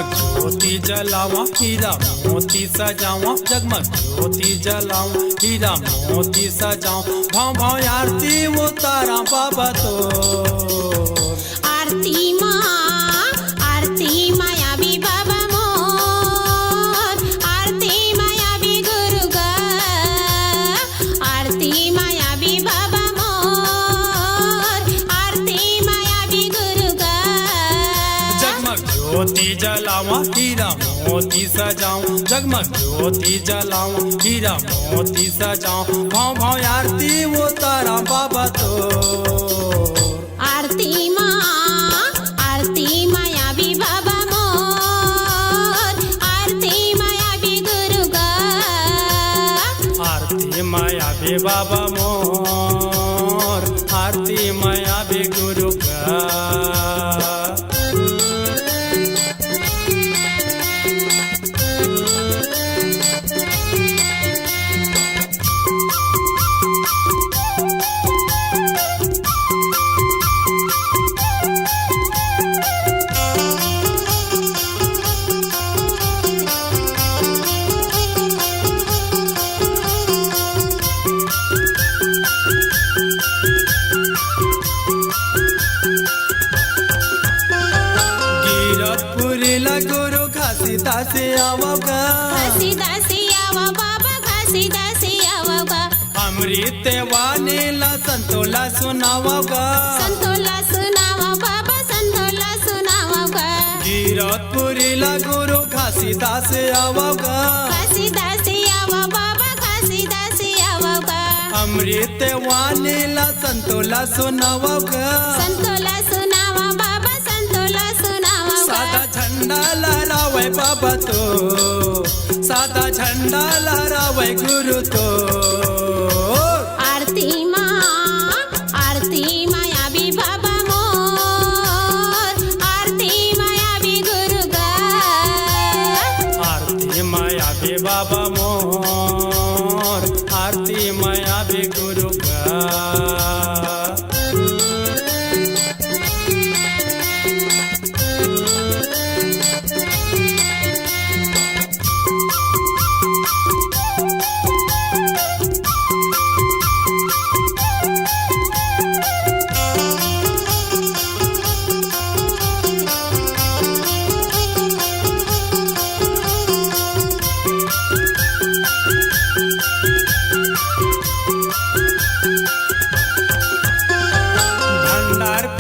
जगमग ज्योति जलावा हीरा मोती सजावा, जगमग ज्योति जलावा हीरा मोती सजावा, भाव भाव आरती उतारा बाबा तो। आरती मायावी बाबा मोर, आरती मायावी गुरु गा, आरती मायावी बाबा मोर, आरती मायावी गुरु गा। जगमग ज्योति जलावा हीरा मोती सजाऊं, जगमग ज्योति जलाऊं हीरा मोती सजाऊं, भाव भाव आरती उतारा बाबा तो। आरती मायावी बाबा मोर, आरती मायावी गुरु गा, आरती मायावी बाबा मोर, आरती मायावी गुरु का। गुरु घासीदासी आवगा, घासीदासी आवा बाबा, घासीदासी आवगा, अमृत वाणीला संतोला सुनावगा, संतोला सुनावा बाबा, संतोला सुनावगा। गिरतपुरीला गुरु घासीदासी आवगा, घासीदासी आवा बाबा, घासीदासी आवगा, अमृत वाणीला संतोला सुनावगा, संतोला सुनावा बाबा, संतोला सुनावगा। साधा झंडा लहरावे बाबा तो, साधा झंडा लहरावे गुरु तो। आरती मायावी बाबा मोर, आरती मायावी गुरु गा, आरती मायावी बाबा मोर, आरती मायावी गुरु का।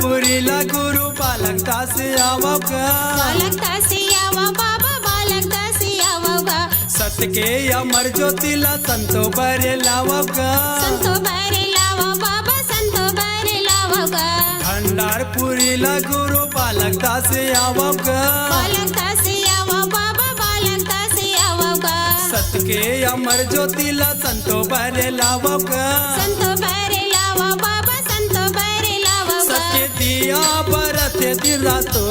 पुरीला गुरु बालक दासी आवगा, बालक दासी आवा बाबा, बालक दासी आवगा, सत के अमर ज्योतिला संतो बरे लावगा, संतो बरे लावा बाबा, संतो बरे लावगा। भंडारपुरीला गुरु बालक दासी आवगा, बालक दासी आवा बाबा, बालक दासी आवगा, सत के अमर ज्योतिला संतो बरे लावगा, संतो बरे लावा बाबा, संतो बरे लावगा। सत्य दिया बरते दिन रातो,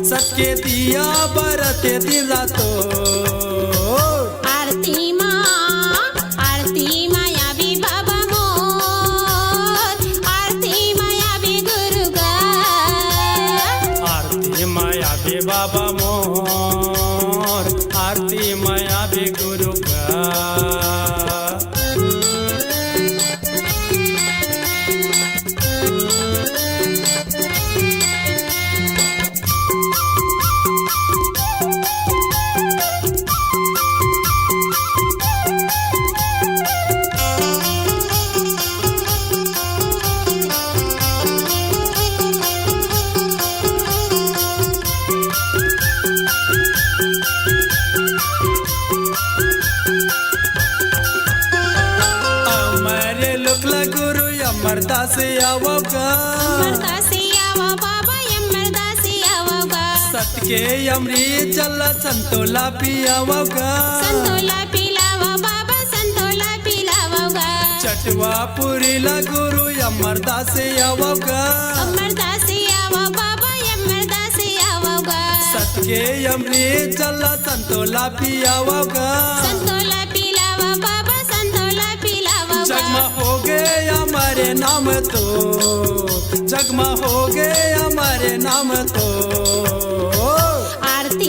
सत्य दिया बरते दिन रातो। आरती मायावी बाबा मोर, आरती मायावी गुरु गा, आरती मायावी बाबा मोर, आरती मायावी गुरु का। गुरु अमरदासी आवगा, अमरदासी आवा बाबा, अमरदासी आवगा, सत के अमृत जल संतोला पियावगा, संतोला पिलावा बाबा, संतोला पिलावगा। चटवा पुरीला गुरु अमरदासी आवगा, अमरदासी आवा बाबा, अमरदासी आवगा, सत के अमृत जल संतोला पियावगा, संतोला पिलावा बाबा, संतोला पिलावगा। जगमा हो गए हमारे नाम तो, जगमा हो गए हमारे नाम तो। आरती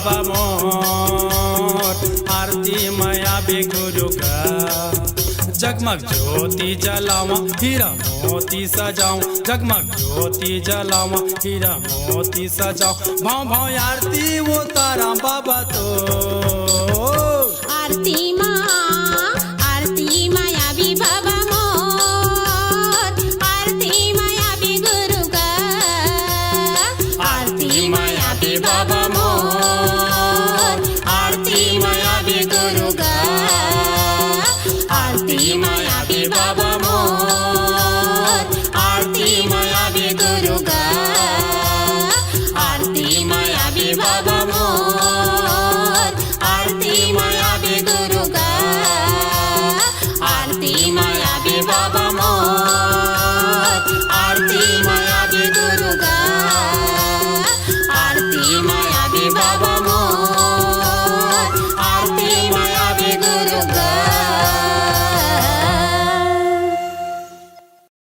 बाबा मोर आरती माया भी गुरु का जगमग ज्योति जलावा हीरा मोती सजाऊं जगमग ज्योति जलावा हीरा मोती सजाऊं भाव भाव आरती वो तारा बाबा तो आरती माया भी बाबा मोर आरती माया भी गुरु का आरती माया